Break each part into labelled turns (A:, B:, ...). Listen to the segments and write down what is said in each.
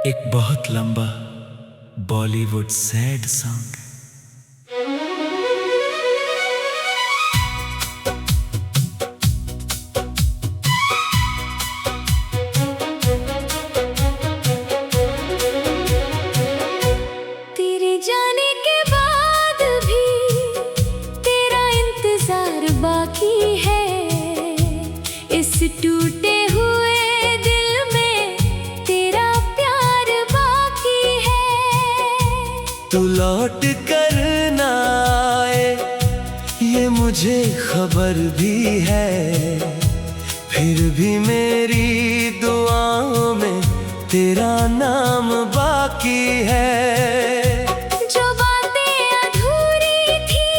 A: एक बहुत लंबा बॉलीवुड सैड सॉन्ग।
B: तेरे जाने के बाद भी तेरा इंतजार बाकी है। इस टूटे हुए दिल में तेरा प्यार बाकी है।
A: तू लौट कर ना आए ये मुझे खबर भी है, फिर भी मेरी दुआओं में तेरा नाम बाकी है।
B: जो बातें अधूरी थी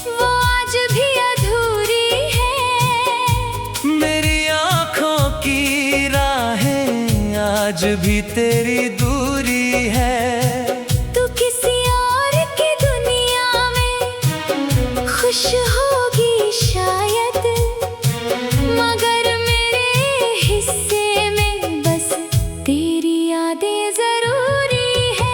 B: वो आज भी अधूरी है।
A: मेरी आँखों की राहें आज भी तेरी दूरी है।
B: तू किसी और की दुनिया में खुश होगी शायद, मगर मेरे हिस्से में बस तेरी यादें जरूरी है।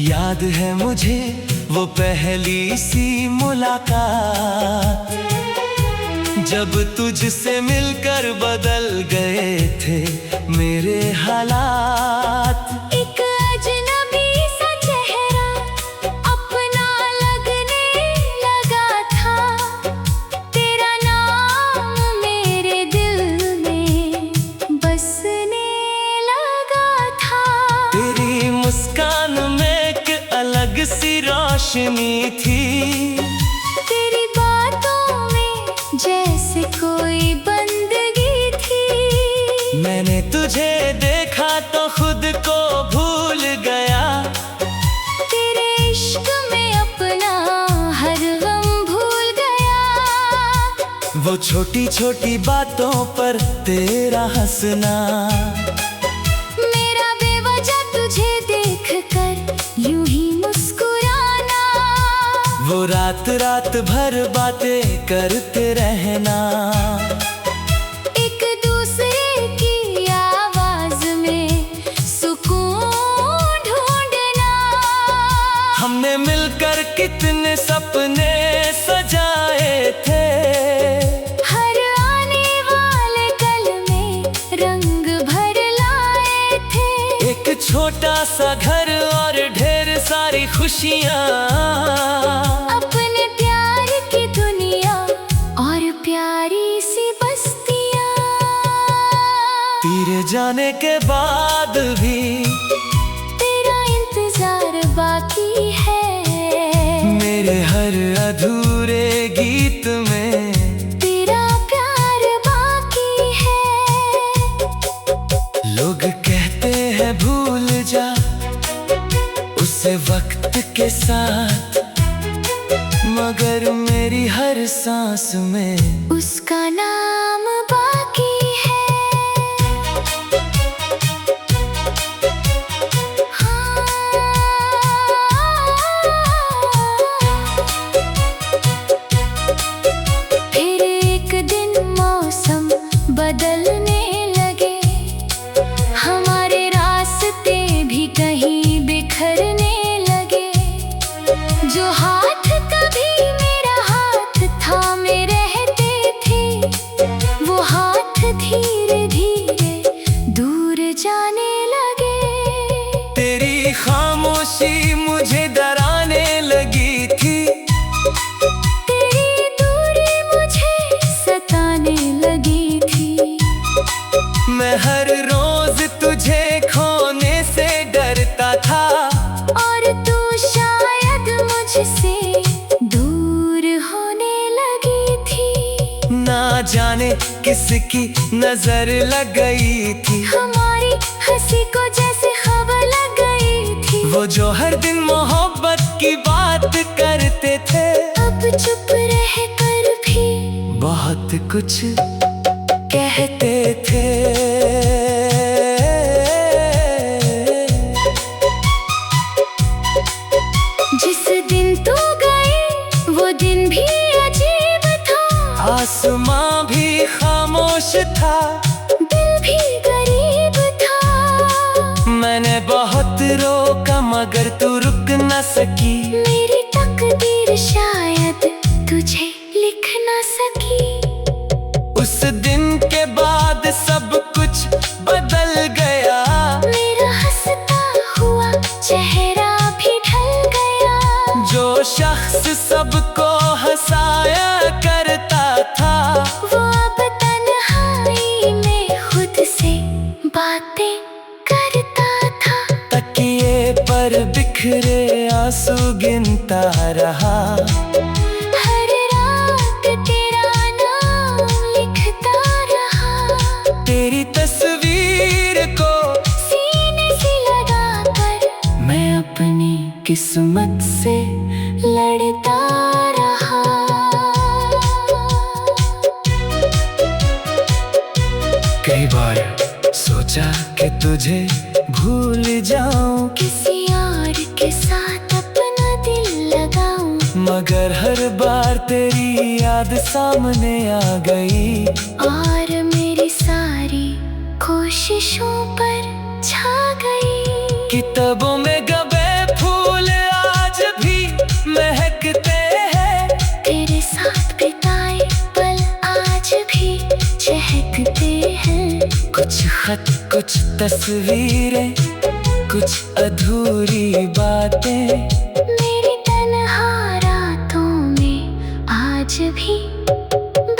A: याद है मुझे वो पहली सी मुलाकात, जब तुझसे मिलकर बदल गए थे मेरे हालात।
B: एक अजनबी सा चेहरा अपना लगने लगा था, तेरा नाम मेरे दिल में बसने लगा था।
A: तेरी मुस्कान में एक अलग सी रोशनी थी,
B: तेरी बातों में जैसे कोई बंदगी थी।
A: मैंने तुझे देखा तो खुद को भूल गया,
B: तेरे इश्क में अपना हर गम भूल गया।
A: वो छोटी छोटी बातों पर तेरा हंसना,
B: मेरा बेवजह तुझे देखकर यूं ही मुस्कुराना।
A: वो रात रात भर बातें करते रहना,
B: एक दूसरे की आवाज में सुकून ढूंढना।
A: हमने मिलकर कितने सपने सजाए थे,
B: हर आने वाले कल में रंग भर लाए थे।
A: एक छोटा सा घर और ढेर सारी खुशियाँ,
B: अपने प्यार की दुनिया और प्यारी सी बस्तियाँ।
A: तेरे जाने के बाद भी
B: तेरा इंतजार बाकी है।
A: मेरे हर अधूरे गीत में
B: तेरा प्यार बाकी है।
A: लोग कहते हैं भूल जा उसे वक्त के साथ, मगर मेरी हर सांस में
B: उसका नाम बाकी है। फिर एक दिन मौसम बदलने लगे, हमारे रास्ते भी कहीं बिखरने लगे। जो हाथ कभी मेरा हाथ थामे रहते थे, वो हाथ धीरे धीरे दूर जाने लगे।
A: तेरी खामोशी मुझे डराने लगी थी,
B: तेरी दूरी मुझे सताने लगी थी।
A: मैं हर रोज तुझे खोने से डरता था,
B: और तू शायद मुझसे दूर होने लगी थी।
A: ना जाने किसकी नजर लग गई थी,
B: हमारी हंसी को जैसे खबर लग गई थी।
A: वो जो हर दिन मोहब्बत की बात करते थे,
B: अब चुप रह कर भी
A: बहुत कुछ कहते थे।
B: दिन भी अजीब था,
A: आसमां भी खामोश था,
B: दिल भी गरीब था।
A: मैंने बहुत रोका मगर तू रुक न सकी।
B: मेरी तकदीर शायद तुझे लिख न सकी।
A: उस दिन के बाद सब कुछ बदल गया,
B: मेरा हंसता हुआ चेहरा भी ढल गया।
A: जो शख्स सबको हंसाया करता था,
B: वो अब तन्हाई में खुद से बातें करता था।
A: तकिए पर बिखरे आंसू गिनता रहा,
B: हर रात तेरा नाम लिखता रहा।
A: तेरी तस्वीर को
B: सीने से लगाकर
A: मैं अपनी किस्मत से
B: लड़ता रहा।
A: कई बार सोचा कि तुझे भूल जाऊं,
B: किसी और के साथ अपना दिल लगाऊं,
A: मगर हर बार तेरी याद सामने आ गई।
B: और मेरी सारी कोशिशों पर छा गई।
A: किताबों में गबे फूल आज भी महकते हैं,
B: तेरे साथ बिताए पल आज भी चहकते हैं।
A: कुछ खत, कुछ तस्वीरें, कुछ अधूरी बातें,
B: मेरी तन्हा रातों में आज भी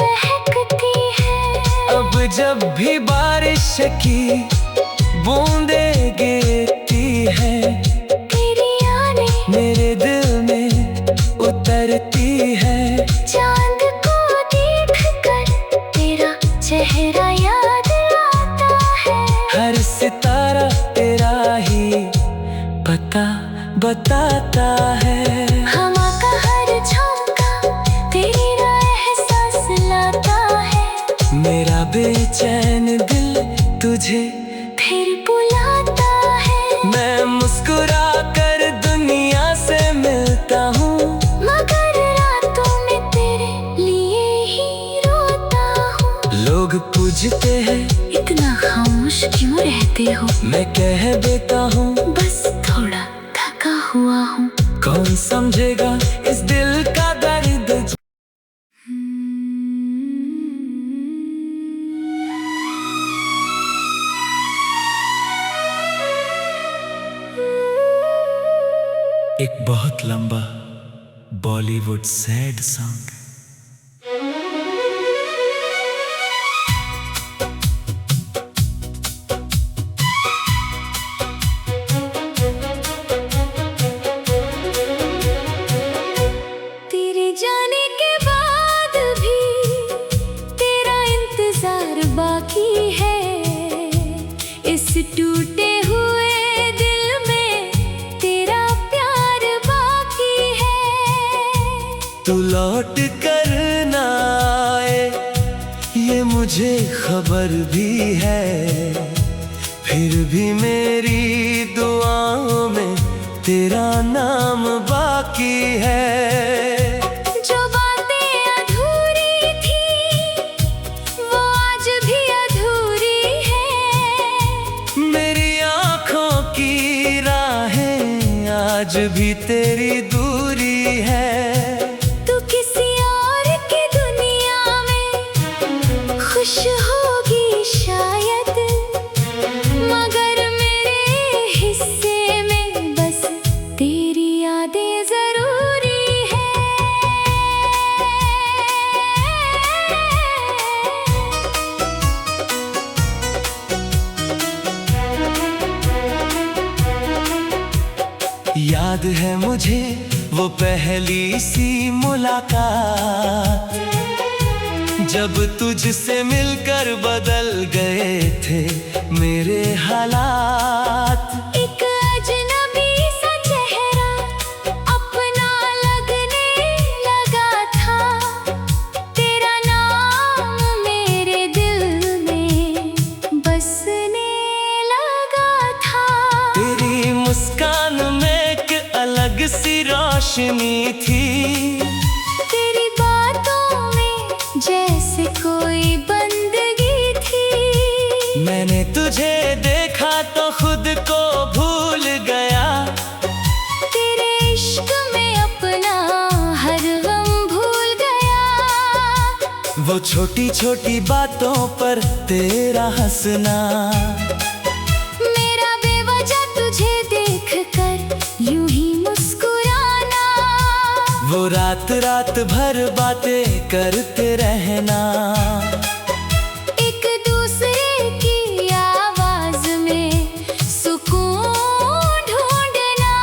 B: बहकती है।
A: अब जब भी बारिश की बूंदें गिरती हैं,
B: तेरी यादें
A: मेरे दिल में उतरती है।
B: चांद को देखकर तेरा चेहरा याद आता है।
A: हर सितारा तेरा ही पता बताता है।
B: हवा का हर झोंका तेरा एहसास लाता है।
A: मेरा बेचैन दिल तुझे
B: फिर बुलाता है।
A: मैं मुस्कुरा कर दुनिया से मिलता हूँ,
B: मगर रातों में तेरे लिए ही रोता हूँ।
A: लोग पूछते हैं
B: इतना खामोश क्यों रहते हो?
A: मैं कह देता हूँ
B: बस थोड़ा थका हुआ हूँ।
A: कौन समझेगा इस दिल का दर्द। एक बहुत लंबा बॉलीवुड सैड सॉन्ग।
B: तेरे जाने के बाद भी तेरा इंतजार बाकी है। इस टूटे हुए दिल में तेरा प्यार बाकी है।
A: तू लौट कर ना आए ये मुझे खबर भी है, फिर भी मेरी दुआओं में तेरा नाम बाकी है।
B: जो बातें अधूरी थी वो आज भी अधूरी है।
A: मेरी आँखों की राहें आज भी तेरी दूरी है।
B: तू किसी और की दुनिया में खुश होगी शायद, मगर मेरे हिस्से में बस तेरी यादें जरूरी है।
A: याद है मुझे वो पहली सी मुलाकात, जब तुझसे मिलकर बदल गए थे मेरे हालात।
B: एक अजनबी सा चेहरा अपना लगने लगा था। तेरा नाम मेरे दिल में बसने लगा था।
A: तेरी मुस्कान में एक अलग सी रोशनी थी,
B: तेरी
A: वो छोटी छोटी बातों पर तेरा हंसना,
B: मेरा बेवजह तुझे देखकर यूं ही मुस्कुराना,
A: वो रात रात भर बातें करते रहना,
B: एक दूसरे की आवाज में सुकून ढूंढना।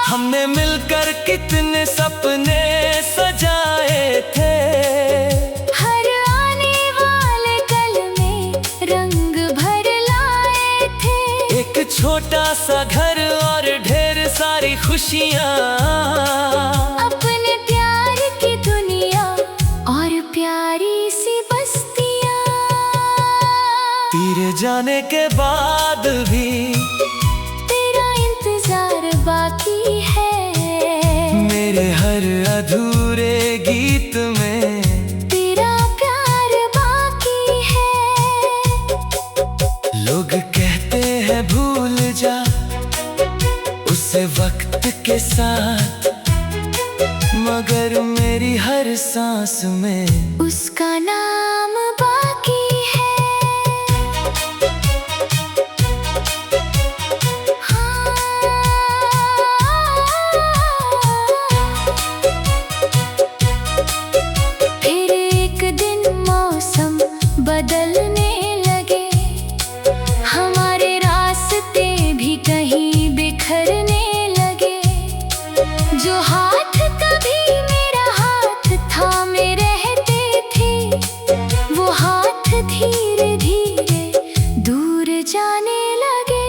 A: हमने मिलकर कितने सपने सजाए थे,
B: हर आने वाले कल में रंग भर लाए थे।
A: एक छोटा सा घर और ढेर सारी खुशियाँ,
B: अपने प्यार की दुनिया और प्यारी सी बस्तियाँ।
A: तेरे जाने के बाद भी
B: तेरा इंतजार बाकी है,
A: मेरे हर अधूरे गीत में
B: तेरा प्यार बाकी है।
A: लोग कहते हैं भूल जा उसे वक्त के साथ, मगर मेरी हर सांस में
B: उसका नाम बाकी है। फिर एक दिन मौसम बदलने लगे, हमारे रास्ते भी कहीं बिखरने लगे। जो हाथ कभी मेरा हाथ थामे रहते थे, वो हाथ धीरे धीरे दूर जाने लगे।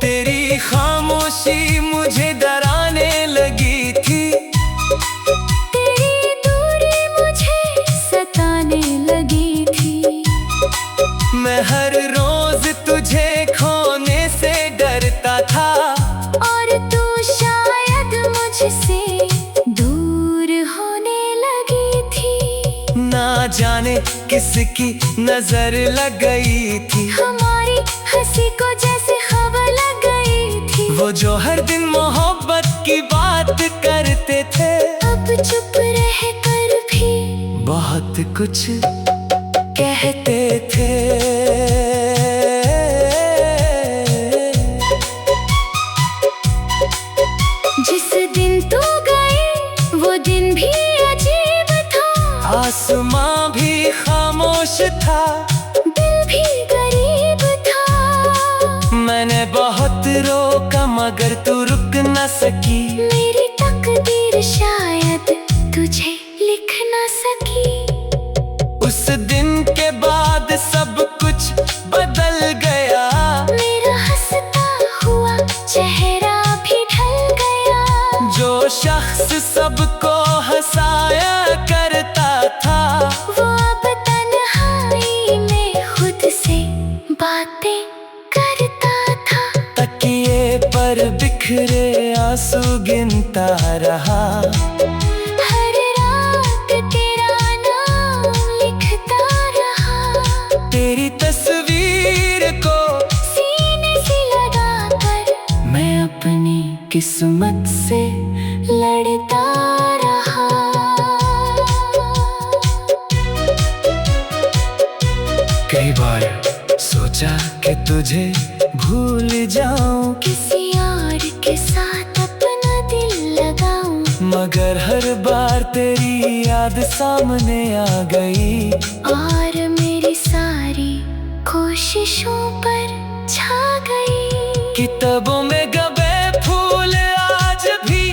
A: तेरी खामोशी मुझे डराने लगी थी,
B: तेरी दूरी मुझे सताने लगी थी।
A: मैं हर रोज तुझे खोने से डरता था,
B: और तू शायद मुझसे दूर होने लगी थी।
A: ना जाने किसकी नजर लग गई थी,
B: हमारी हंसी को जैसे हवा लग गई थी।
A: वो जो हर दिन मोहब्बत की बात करते थे,
B: अब चुप रह कर भी
A: बहुत कुछ कहते थे।
B: जिस दिन तू गई वो दिन भी अजीब था,
A: आसमां भी खामोश था,
B: दिल भी गरीब था।
A: मैंने बहुत रोका मगर तू रुक न सकी,
B: मेरी तकदीर शायद तुझे लिख ना सकी।
A: उस दिन के बाद सब कुछ बदल गया,
B: मेरा हंसता हुआ चेहरा भी ढल गया।
A: जो शख्स सबको हंसाया करता था,
B: वो अब तन्हाई में खुद से बातें करता था।
A: तकिए पर बिखरे आंसू गिनता रहा,
B: हर रात तेरा नाम लिखता रहा।
A: तेरी तस्वीर को
B: सीने से लगाकर
A: मैं अपनी किस्मत से
B: लड़ता रहा।
A: कई बार सोचा कि तुझे भूल जाऊं,
B: किसी और के साथ अपना दिल लगाऊं,
A: मगर हर बार तेरी याद सामने आ गई,
B: और मेरी सारी कोशिशों पर छा गई।
A: किताबों में गबे फूल आज भी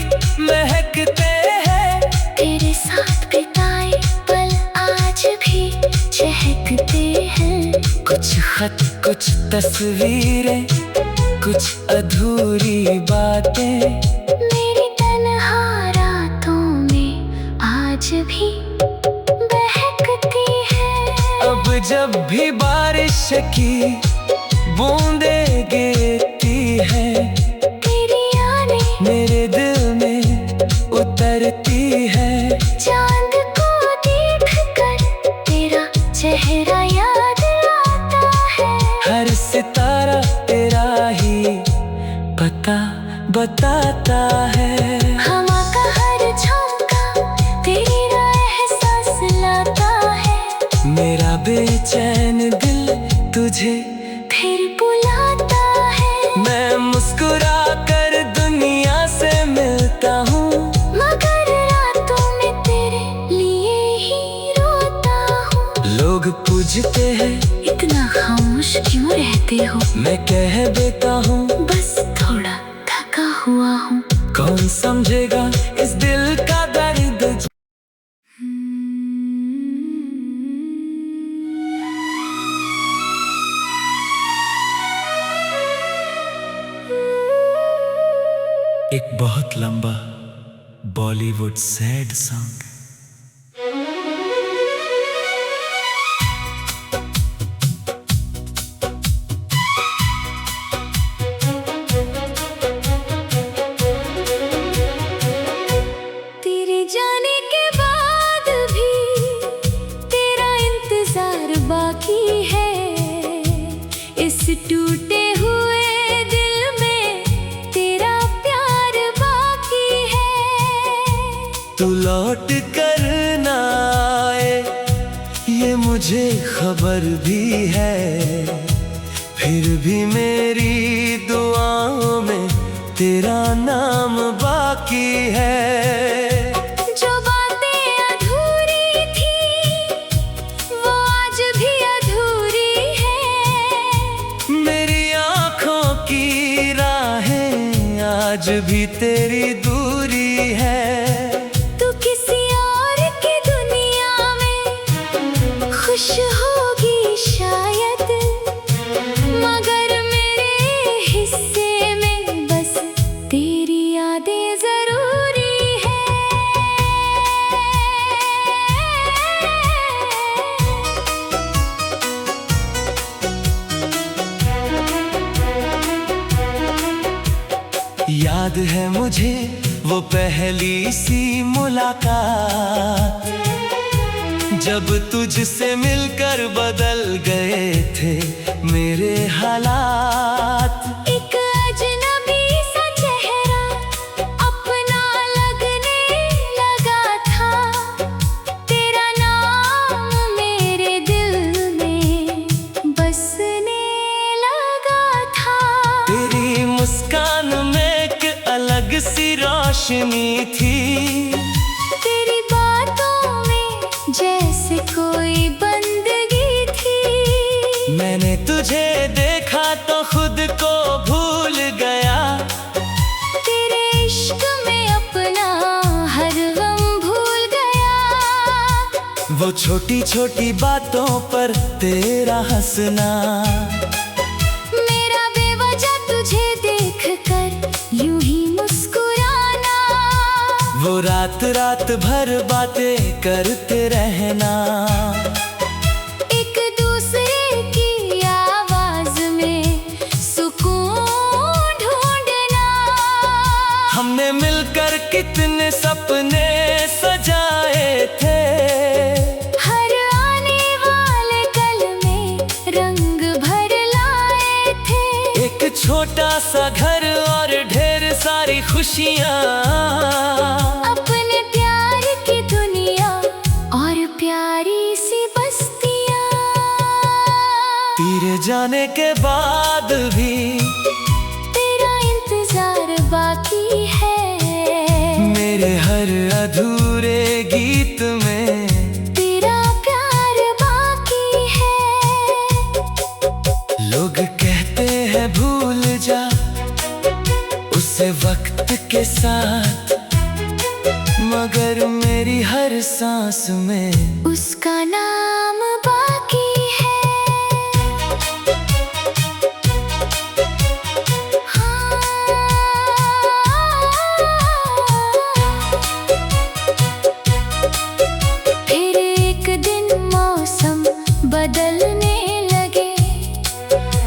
A: महकते हैं,
B: तेरे साथ बिताए पल आज भी चहकते हैं।
A: कुछ खत कुछ तस्वीरें कुछ अधूरी बातें,
B: मेरी तन्हा रातों में आज भी बहकती है।
A: अब जब भी बारिश की बूंदें गिरती है,
B: तेरी यादें
A: मेरे दिल में उतरती है।
B: चांद को देख कर तेरा चेहरा याद आता है।
A: हर सितारा तेरा ही पता बताता है।
B: हवा का हर झोंका तेरा एहसास लाता
A: बुझते हैं।
B: इतना खामोश क्यों रहते हो?
A: मैं कह देता हूँ,
B: बस थोड़ा थका हुआ हूँ।
A: कौन समझेगा इस दिल का दर्द। एक बहुत लंबा बॉलीवुड सैड सॉन्ग।
B: तेरे जाने के बाद भी तेरा इंतजार बाकी है। इस टूटे हुए दिल में तेरा प्यार बाकी है।
A: तू लौट कर ना आए ये मुझे खबर भी है, फिर भी मेरी दुआओं में तेरा नाम बाकी है।
B: जो बातें अधूरी थी वो आज भी अधूरी है।
A: मेरी आँखों की राहें आज भी तेरी दूरी है।
B: तू किसी और की दुनिया में खुश होगी शायद, मगर मेरे हिस्से में बस तेरी यादें जरूरी है।
A: याद है मुझे वो पहली सी मुलाकात, जब तुझसे मिलकर बदल गए थे मेरे हालात।
B: एक अजनबी सा चेहरा अपना लगने लगा था, तेरा नाम मेरे दिल में बसने लगा था।
A: तेरी मुस्कान में एक अलग सी रोशनी थी,
B: तेरी बातों में जैसे कोई बंदगी थी।
A: मैंने तुझे देखा तो खुद को भूल गया,
B: तेरे इश्क में अपना हर गम भूल गया।
A: वो छोटी छोटी बातों पर तेरा हंसना,
B: मेरा बेवजह तुझे देखकर यूं ही मुस्कुराना।
A: वो रात रात भर बातें करते रहना,
B: एक दूसरे की आवाज में सुकून ढूंढना।
A: हमने मिलकर कितने सपने सजाए थे,
B: हर आने वाले कल में रंग भर लाए थे।
A: एक छोटा सा घर और ढेर सारी खुशियाँ,
B: अपने प्यार की दुनिया और प्यारी सी बस्तियाँ।
A: तेरे जाने के बाद भी
B: तेरा इंतजार बाकी है।
A: मेरे हर अधूरे गीत में
B: तेरा प्यार बाकी है।
A: लोग कहते हैं भूल जा उसे वक्त के साथ, मगर मेरी हर सांस में
B: उसका नाम बाकी है। फिर एक दिन मौसम बदलने लगे,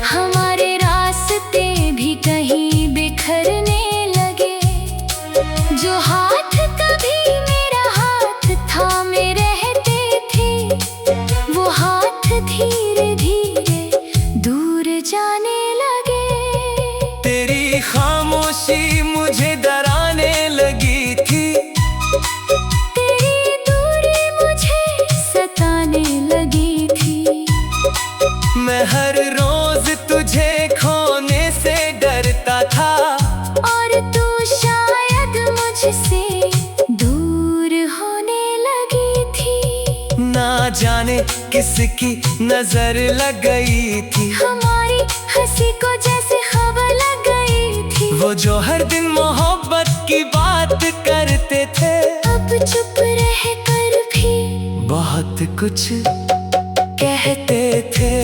B: हमारे रास्ते भी कहीं बिखरने लगे। जो हाथ कभी मेरा हाथ थामे रहते थे,
A: जाने किसकी नजर लग गई थी।
B: हमारी हंसी को जैसे हवा लग गई थी।
A: वो जो हर दिन मोहब्बत की बात करते थे,
B: अब चुप रह कर भी
A: बहुत कुछ कहते थे।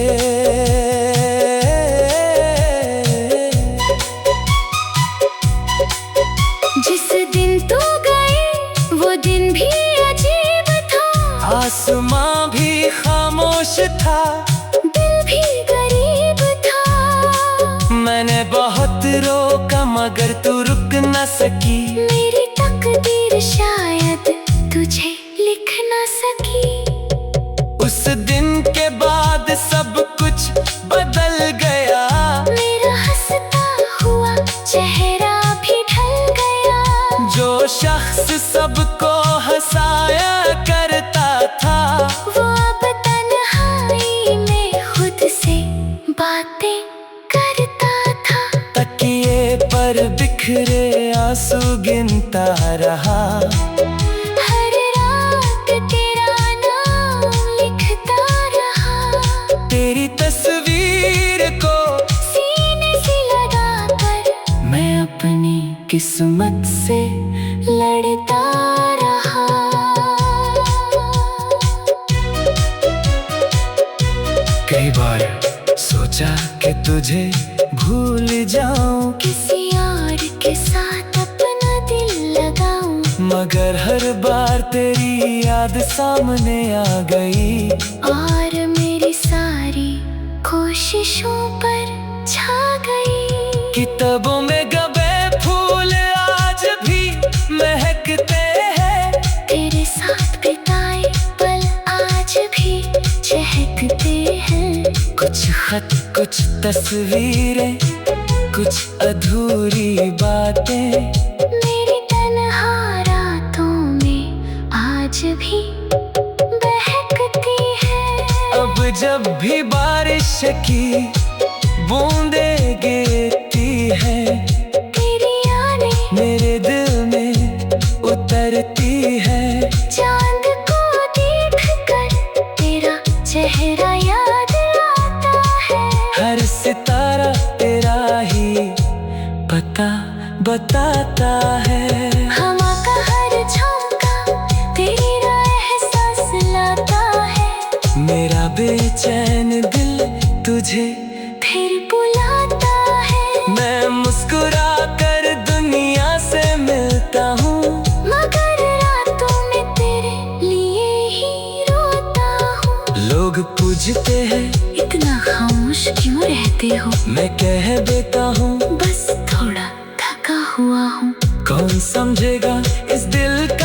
B: जिस दिन तू गई वो दिन भी अजीब था।
A: आसमां भी खामोश था,
B: दिल भी गरीब था।
A: मैंने बहुत रोका मगर तू रुक न सकी।
B: मेरी तकदीर शायद तुझे लिख न सकी।
A: उस दिन के बाद सब कुछ बदल गया।
B: मेरा हंसता हुआ चेहरा भी ढल गया।
A: जो शख्स सबको हंसाया करता था,
B: वो अब तन्हाई में खुद से बातें करता था।
A: तकिए पर बिखरे आंसू गिनता रहा।
B: हर रात तेरा नाम लिखता रहा।
A: तेरी तस्वीर को
B: सीने से लगाकर
A: मैं अपनी किस्मत से
B: लड़ता रहा।
A: कई बार सोचा कि तुझे भूल जाऊं,
B: किसी और के साथ अपना दिल लगाऊं।
A: मगर हर बार तेरी याद सामने आ गई।
B: और मेरी सारी कोशिशों पर छा गई।
A: किताबों में गबे फूल आज भी महकते हैं।
B: तेरे साथ बिताए पल आज भी चहकते हैं।
A: कुछ खत, कुछ तस्वीरें, कुछ अधूरी बातें।
B: मेरी तन्हा रातों में आज भी बहकती है।
A: अब जब भी बारिश की बूंदें गिरती है,
B: तेरी यादें
A: मेरे दिल में उतरती है।
B: चांद को देख कर तेरा चेहरा याद आता है।
A: हर सितारा तेरा ही पता बताता है।
B: हवा का हर झोंका तेरा एहसास लाता है।
A: मेरा बेचैन दिल तुझे
B: फिर बुलाता है।
A: मैं मुस्कुरा कर दुनिया से मिलता हूँ,
B: मगर रातों में तेरे लिए ही रोता हूँ।
A: लोग पूछते हैं
B: इतना खामोश क्यों रहते हो?
A: मैं कह देता हूँ
B: बस थोड़ा थका हुआ हूँ।
A: कौन समझेगा इस दिल का